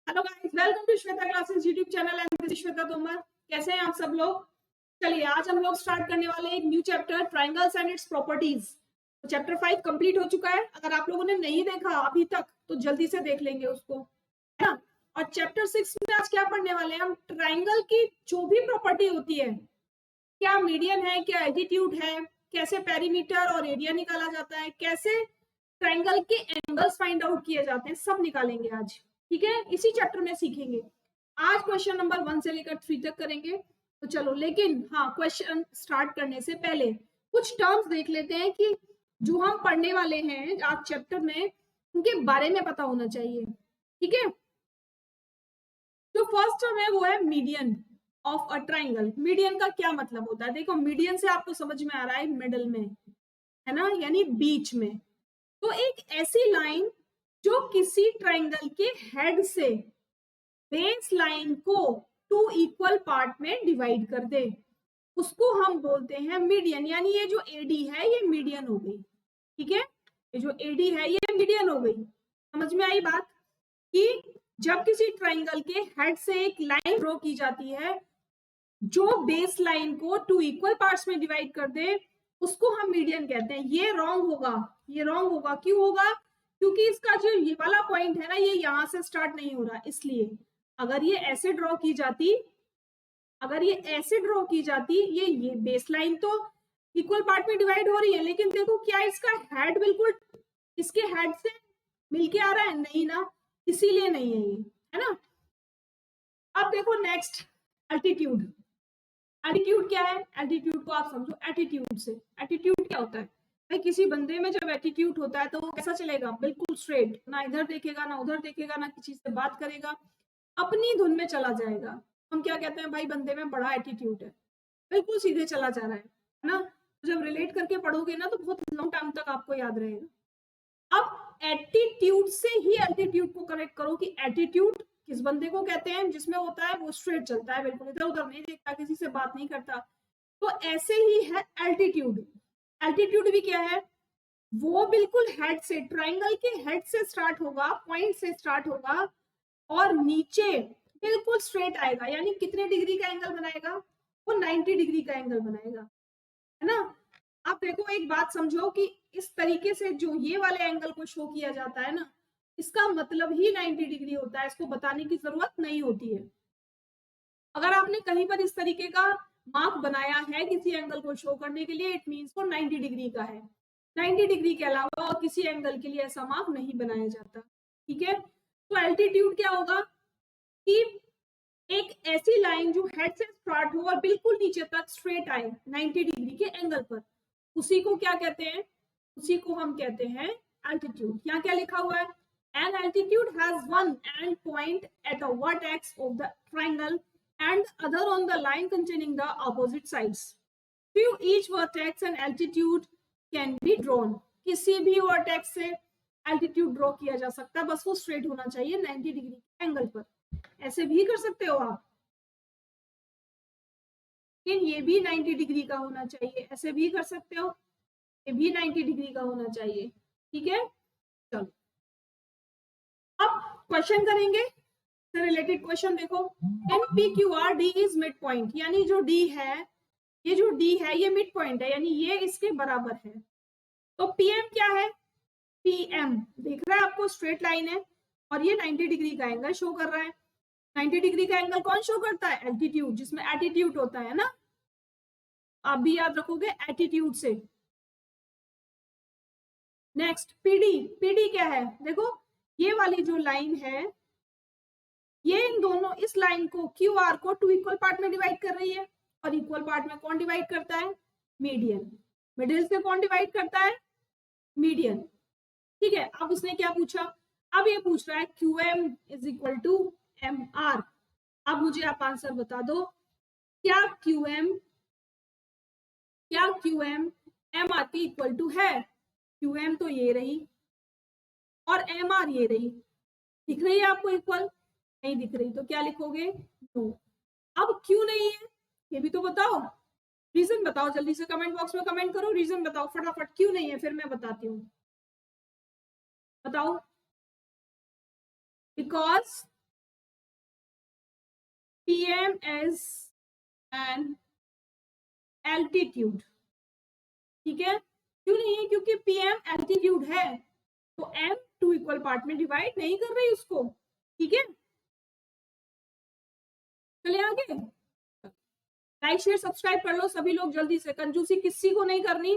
Hello guys, welcome to Shweta classes YouTube channel and this is Shweta Tomar. कैसे हैं आप सब लोग? चलिए आज हम लोग स्टार्ट करने वाले हैं एक new chapter, triangles and its properties. तो चैप्टर 5 कंप्लीट हो चुका है। अगर आप लोगों ने नहीं देखा अभी तक तो जल्दी से देख लेंगे उसको, है ना। और चैप्टर 6 में आज क्या पढ़ने वाले हैं हम? ट्रायंगल की जो भी प्रॉपर्टी होती है, क्या मीडियन है, क्या एल्टीट्यूड है, कैसे पेरीमीटर और एरिया निकाला जाता है, कैसे ट्रायंगल के एंगल्स फाइंड आउट किए जाते हैं, सब निकालेंगे आज। ठीक है, इसी चैप्टर में सीखेंगे। आज क्वेश्चन नंबर 1 से लेकर 3 तक करेंगे। तो चलो, लेकिन हाँ, क्वेश्चन स्टार्ट करने से पहले कुछ टर्म्स देख लेते हैं कि जो हम पढ़ने वाले हैं आज चैप्टर में, उनके बारे में पता होना चाहिए। ठीक है, जो फर्स्ट टर्म है वो है median of a triangle. Median का क्या मतलब होता है? देखो, मीडियन से आपको समझ में आ रहा है मिडल में, है ना, यानी बीच में। तो एक ऐसी लाइन जो किसी ट्राइंगल के हेड से बेस लाइन को 2 इक्वल पार्ट में डिवाइड कर दे, उसको हम बोलते हैं मीडियन। यानी ये जो एडी है ये मीडियन हो गई। ठीक है, ये जो एडी है ये मीडियन हो गई। समझ में आई बात? कि जब किसी ट्राइंगल के हेड से एक लाइन ड्रॉ की जाती है जो बेस लाइन को 2 इक्वल पार्ट्स में डिवाइड कर दे, उसको हम मीडियन कहते हैं। ये रॉन्ग होगा, ये रॉन्ग होगा। क्यों होगा? क्योंकि इसका जो ये वाला पॉइंट है ना, ये यहां से स्टार्ट नहीं हो रहा। इसलिए अगर ये ऐसे ड्रॉ की जाती, अगर ये ऐसे ड्रॉ की जाती, ये बेस लाइन तो इक्वल पार्ट में डिवाइड हो रही है, लेकिन देखो क्या इसका हेड बिल्कुल इसके हेड से मिलके आ रहा है? नहीं ना, इसीलिए नहीं है ये, है ना। अब देखो नेक्स्ट, एल्टीट्यूड। एटीट्यूड क्या है? एटीट्यूड को आप समझो एटीट्यूड से। एटीट्यूड क्या होता है भाई? किसी बंदे में जब एटीट्यूड होता है तो वो कैसा चलेगा? बिल्कुल स्ट्रेट, ना इधर देखेगा ना उधर देखेगा, ना किसी से बात करेगा, अपनी धुन में चला जाएगा। हम क्या कहते हैं भाई? बंदे में बड़ा एटीट्यूड है, बिल्कुल सीधे चला जा रहा है ना। जब रिलेट करके पढ़ोगे ना तो बहुत लॉन्ग टाइम तक आपको याद रहेगा। अब एटीट्यूड से ही एल्टीट्यूड को करेक्ट करो कि एटीट्यूड किस बंदे को कहते हैं? जिसमें होता है वो स्ट्रेट चलता है, बिल्कुल इधर उधर नहीं देखता, किसी से बात नहीं करता। तो ऐसे ही है एल्टीट्यूड। एल्टीट्यूड भी क्या है? वो बिल्कुल हेड से, ट्राइंगल के हेड से स्टार्ट होगा, पॉइंट से स्टार्ट होगा और नीचे बिल्कुल स्ट्रेट आएगा। यानी कितने डिग्री का एंगल बनाएगा? वो 90 डिग्री का एंगल बनाएगा, है ना। आप देखो, एक बात समझो कि इस तरीके से जो ये वाले एंगल को शो किया जाता है ना, इसका मतलब ही 90 डिग्री होता है। इसको बताने की जरूरत नहीं होती है। अगर आपने कहीं पर इस तरीके का मार्क बनाया है किसी एंगल को शो करने के लिए, इट मीन्स वो 90 डिग्री का है। 90 डिग्री के अलावा और किसी एंगल के लिए ऐसा मार्क नहीं बनाया जाता। ठीक है, तो एल्टीट्यूड क्या होगा कि एक ऐसी लाइन जो हेड से स्टार्ट हो और बिल्कुल नीचे तक स्ट्रेट आए 90 डिग्री के एंगल पर, उसी को क्या कहते हैं? उसी को हम कहते हैं एल्टीट्यूड। यहाँ क्या लिखा हुआ है? An altitude has one and point at a vertex of the triangle and other on the line containing the opposite sides. To each vertex an altitude can be drawn. किसी भी वर्टेक्स से altitude draw किया जा सकता है, बस वो straight होना चाहिए 90 डिग्री एंगल पर। ऐसे भी कर सकते हो आप, लेकिन ये भी 90 डिग्री का होना चाहिए। ऐसे भी कर सकते हो, ये भी 90 डिग्री का होना चाहिए। ठीक है, चलो अब क्वेश्चन करेंगे से रिलेटेड क्वेश्चन। देखो, in P Q R D is mid point, यानी जो डी है, ये जो डी है ये मिड पॉइंट है, यानी ये इसके बराबर है। तो पीएम क्या है? पीएम देख रहा है आपको, स्ट्रेट लाइन है और ये 90 डिग्री का एंगल शो कर रहा है। 90 डिग्री का एंगल कौन शो करता है? एल्टीट्यूड, जिसमें एटीट्यूड होता है ना। आप भी याद रखोगे एटीट्यूड से। Next PD. पीडी क्या है? देखो, ये वाली जो लाइन है ये इन दोनों, इस लाइन को क्यू आर को 2 इक्वल पार्ट में डिवाइड कर रही है। और इक्वल पार्ट में कौन डिवाइड करता है? मीडियन। मिडिल से कौन डिवाइड करता है? मीडियन। ठीक है, अब उसने क्या पूछा? अब ये पूछ रहा है Q M is equal to M R. अब मुझे आप आंसर बता दो, क्या क्यू एम एम आर के इक्वल टू है? क्यू एम तो ये रही और एम आर ये रही, दिख रही है आपको इक्वल? नहीं दिख रही, तो क्या लिखोगे? नो। अब क्यों नहीं है ये भी तो बताओ, रीजन बताओ, जल्दी से कमेंट बॉक्स में कमेंट करो, रीजन बताओ फटाफट, क्यों नहीं है, फिर मैं बताती हूँ। बताओ। Because PM as an altitude, ठीक है। क्यों नहीं है? क्योंकि PM एल्टीट्यूड है, तो M 2 इक्वल पार्ट में डिवाइड नहीं कर रही उसको, ठीक है। चलिए आगे, लाइक शेयर सब्सक्राइब कर लो सभी लोग जल्दी से, कंजूसी किसी को नहीं करनी।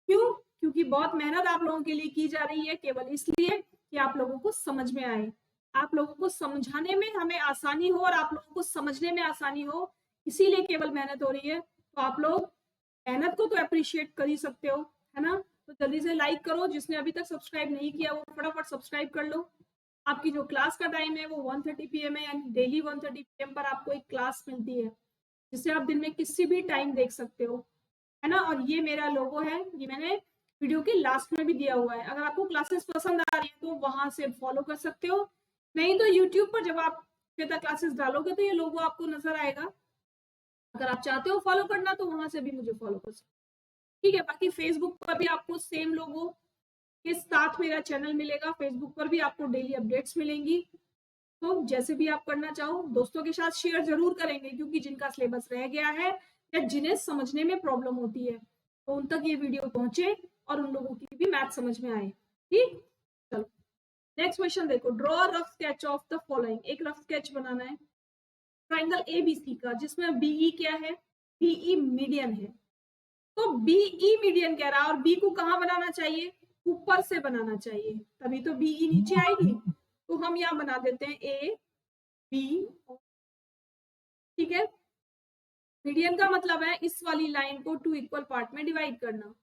क्यों? क्योंकि बहुत मेहनत आप लोगों के लिए की जा रही है, केवल इसलिए कि आप लोगों को समझ में आए, आप लोगों को समझाने में हमें आसानी हो और आप लोगों को समझने में आसानी हो, इसीलिए केवल मेहनत हो रही है। तो आप लोग मेहनत को तो अप्रिशिएट कर ही सकते हो, है ना। तो जल्दी से लाइक करो, जिसने अभी तक सब्सक्राइब नहीं किया वो फटाफट सब्सक्राइब कर लो। आपकी जो क्लास का टाइम है वो 1:30 PM है, यानी डेली 1:30 PM पर आपको एक क्लास मिलती है, जिसे आप दिन में किसी भी टाइम देख सकते हो, है ना। और ये मेरा लोगो है, ये मैंने वीडियो के लास्ट में भी दिया हुआ है। अगर आपको क्लासेस पसंद आ रही है तो वहां से फॉलो कर सकते हो, नहीं तो यूट्यूब पर जब आप श्वेता क्लासेस डालोगे तो ये लोगो आपको नजर आएगा। अगर आप चाहते हो फॉलो करना तो वहां से भी मुझे फॉलो कर सकते हो, ठीक है। बाकी फेसबुक पर भी आपको सेम लोगो के साथ मेरा चैनल मिलेगा, फेसबुक पर भी आपको डेली अपडेट्स मिलेंगी। तो जैसे भी आप करना चाहो दोस्तों के साथ शेयर जरूर करेंगे, क्योंकि जिनका सिलेबस रह गया है या जिन्हें समझने में प्रॉब्लम होती है तो उन तक ये वीडियो पहुंचे और उन लोगों की भी मैथ समझ में आए, ठीक। चलो नेक्स्ट क्वेश्चन देखो, draw rough sketch of the following. एक रफ स्केच बनाना है ट्राइंगल ABC का, जिसमें BE क्या है? BE मीडियन है। तो BE मीडियन कह रहा है और B को कहां बनाना चाहिए? ऊपर से बनाना चाहिए, तभी तो BE नीचे आएगी। तो हम यहां बना देते हैं AB, ठीक है। मीडियन का मतलब है इस वाली लाइन को 2 इक्वल पार्ट में डिवाइड करना।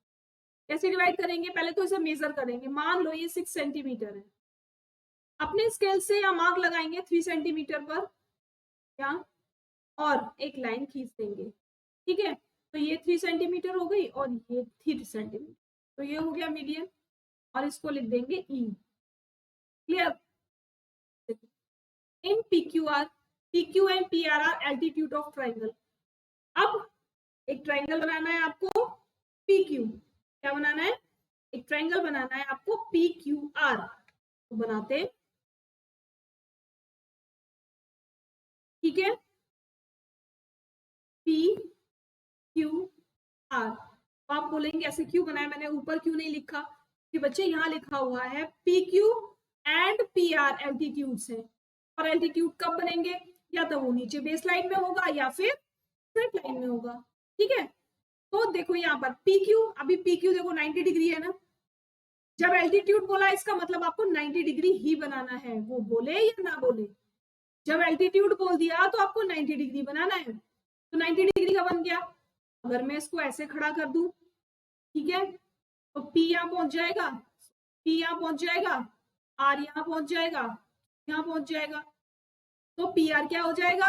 कैसे डिवाइड करेंगे? पहले तो इसे मेजर करेंगे, मान लो ये 6 सेंटीमीटर है, अपने स्केल से या मार्क लगाएंगे 3 सेंटीमीटर पर यहाँ, और एक लाइन खींच देंगे, ठीक है। तो ये 3 सेंटीमीटर हो गई और ये 3 सेंटीमीटर, तो ये हो गया मीडियन, और इसको लिख देंगे E, clear. In PQR, PQ and PR are altitude of triangle. अब एक ट्राइंगल बनाना है आपको PQ, क्या बनाना है? एक ट्राइंगल बनाना है आपको PQR, तो बनाते हैं, ठीक है। PQR, तो आप बोलेंगे ऐसे क्यों बनाया, मैंने ऊपर क्यों नहीं लिखा? कि बच्चे यहाँ लिखा हुआ है PQ एंड PR एल्टीट्यूड्स है, और एल्टीट्यूड कब बनेंगे? या तो वो नीचे बेस लाइन में होगा या फिर स्ट्रेट लाइन में होगा, ठीक है। तो देखो यहाँ पर PQ, अभी PQ देखो 90 डिग्री है ना, जब एल्टीट्यूड बोला इसका मतलब आपको 90 डिग्री ही बनाना है, वो बोले या ना बोले। जब एल्टीट्यूड बोल दिया तो आपको 90 डिग्री बनाना है, तो 90 डिग्री का बन गया। अगर मैं इसको ऐसे खड़ा कर दूं, ठीक है, तो P यहाँ पहुंच जाएगा, P यहाँ पहुंच जाएगा, R यहाँ पहुंच जाएगा, यहाँ पहुंच जाएगा, तो PR क्या हो जाएगा?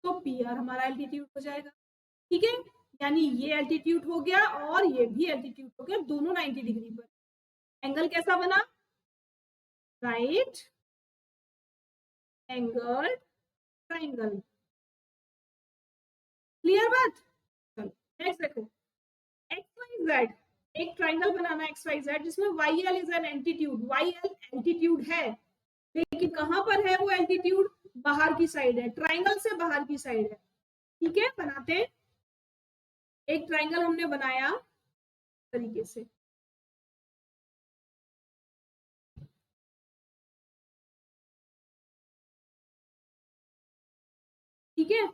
तो PR हमारा एल्टीट्यूड हो जाएगा, ठीक है। यानी ये एल्टीट्यूड हो गया और ये भी एल्टीट्यूड हो गया, दोनों 90 डिग्री पर। एंगल कैसा बना? राइट एंगल ट्राइंगल, क्लियर बात। चलो नेक्स्ट देखो, XYZ, एक ट्राइंगल बनाना है XYZ, जिसमें YL is an altitude, YL altitude है, लेकिन कहां पर है वो एल्टीट्यूड? बाहर की साइड है, ट्राइंगल से बाहर की साइड है, ठीक है। बनाते हैं, एक ट्राइंगल हमने बनाया तरीके से, ठीक है।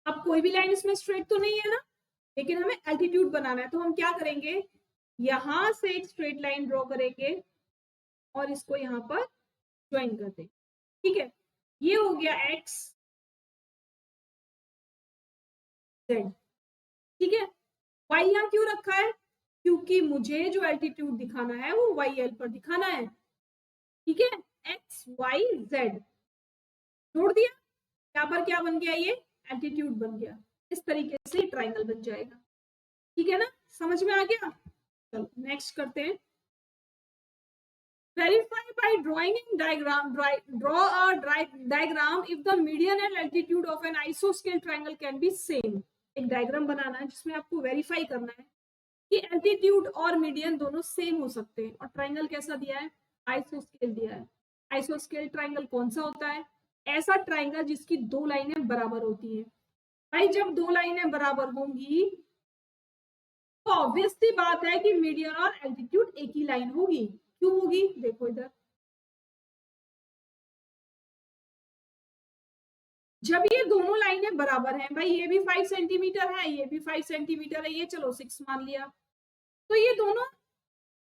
अब कोई भी लाइन इसमें स्ट्रेट तो नहीं है ना, लेकिन हमें एल्टीट्यूड बनाना है, तो हम क्या करेंगे? यहां से एक स्ट्रेट लाइन ड्रॉ करेंगे और इसको यहाँ पर ज्वाइन कर देंगे, ठीक है। ये हो गया X Z, ठीक है। Y यहाँ क्यों रखा है? क्योंकि मुझे जो एल्टीट्यूड दिखाना है वो YL पर दिखाना है, ठीक है। XYZ जोड़ दिया, यहाँ पर क्या बन गया? ये एल्टीट्यूड बन गया। इस तरीके से ट्राइंगल बन जाएगा, ठीक है ना, समझ में आ गया। चलो नेक्स्ट करते हैं, verify by drawing in diagram, draw a diagram if the median and altitude of an isoscale triangle can be same। एक डायग्राम बनाना है जिसमें आपको वेरीफाई करना है कि एल्टीट्यूड और मीडियन दोनों सेम हो सकते हैं, और ट्राइंगल कैसा दिया है? आइसोस्केल दिया है। आइसोस्केल ट्राइंगल कौन सा होता है? ऐसा ट्राइंगल जिसकी दो लाइनें बराबर होती है। भाई जब दो लाइनें बराबर होंगी तो ऑब्वियस सी बात है कि मीडियन और एल्टीट्यूड एक ही लाइन होगी। क्यों होगी, देखो इधर, जब ये दोनों लाइनें बराबर हैं, भाई ये भी 5 सेंटीमीटर है, ये भी 5 सेंटीमीटर है, ये चलो 6 मान लिया, तो ये दोनों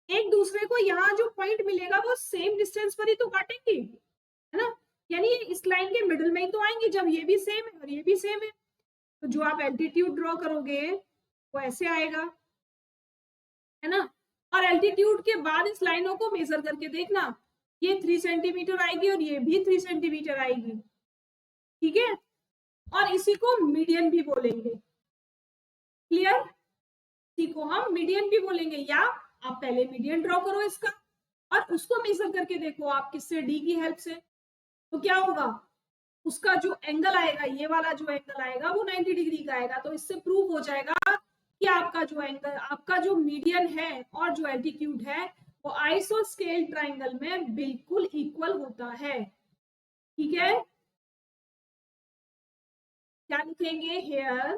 एक दूसरे को यहाँ जो पॉइंट मिलेगा वो सेम डिस्टेंस पर ही तो काटेंगे, है ना, यानी इस लाइन के मिडिल में ही तो आएंगे जब ये भी सेम है और ये भी सेम है। तो जो आप एल्टीट्यूड ड्रॉ करोगे वो ऐसे आएगा, है ना, और एल्टीट्यूड के बाद इस लाइनों को मेजर करके देखना, ये 3 सेंटीमीटर आएगी और ये भी 3 सेंटीमीटर आएगी, ठीक है, और इसी को मीडियन भी बोलेंगे। क्लियर, इसी को हम मीडियन भी बोलेंगे, या आप पहले मीडियन ड्रॉ करो इसका और उसको मेजर करके देखो आप किससे, डी की हेल्प से, तो क्या होगा, उसका जो एंगल आएगा, ये वाला जो एंगल आएगा वो 90 डिग्री का आएगा। तो इससे प्रूव हो जाएगा कि आपका जो एंगल, आपका जो मीडियन है और जो एल्टीट्यूड है वो आइसोस्केल ट्राइंगल में बिल्कुल इक्वल होता है। ठीक है, क्या लिखेंगे, here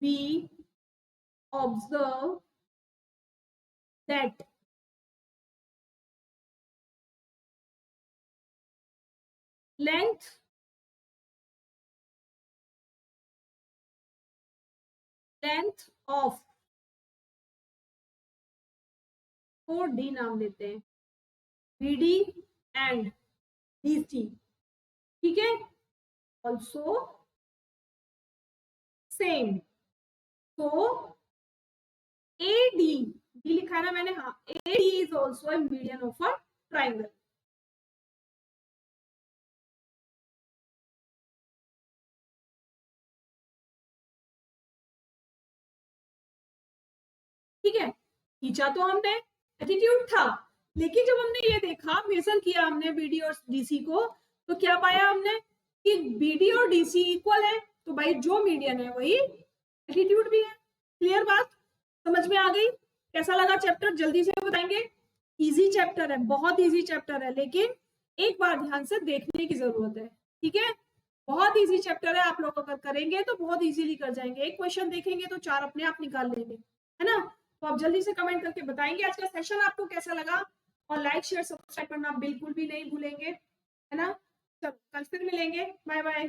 we observe that length of, को डी नाम देते हैं, BD एंड DC, ठीक है, ऑल्सो सेम, तो AD, डी लिखा है ना मैंने, हाँ, AD is also a median of a triangle. ठीक है, खींचा तो हमने, एटीट्यूड था, लेकिन जब हमने ये देखा, मेजर किया हमने BD और DC को, तो क्या पाया हमने कि BD और DC इक्वल है, तो भाई जो मीडियन है वही एटीट्यूड भी है। क्लियर बात, समझ में आ गई? कैसा लगा चैप्टर, जल्दी से बताएंगे। इजी चैप्टर है, बहुत इजी चैप्टर है, लेकिन एक बार ध्यान से देखने की जरूरत है, ठीक है, बहुत इजी चैप्टर है, आप लोग अगर करेंगे तो बहुत इजीली कर जाएंगे, एक क्वेश्चन देखेंगे तो 4 अपने आप निकाल लेंगे, है ना। तो आप जल्दी से कमेंट करके बताएंगे आज का सेशन आपको कैसा लगा, और लाइक शेयर सब्सक्राइब करना बिल्कुल भी नहीं भूलेंगे, है ना। चलो कल फिर मिलेंगे, बाय बाय।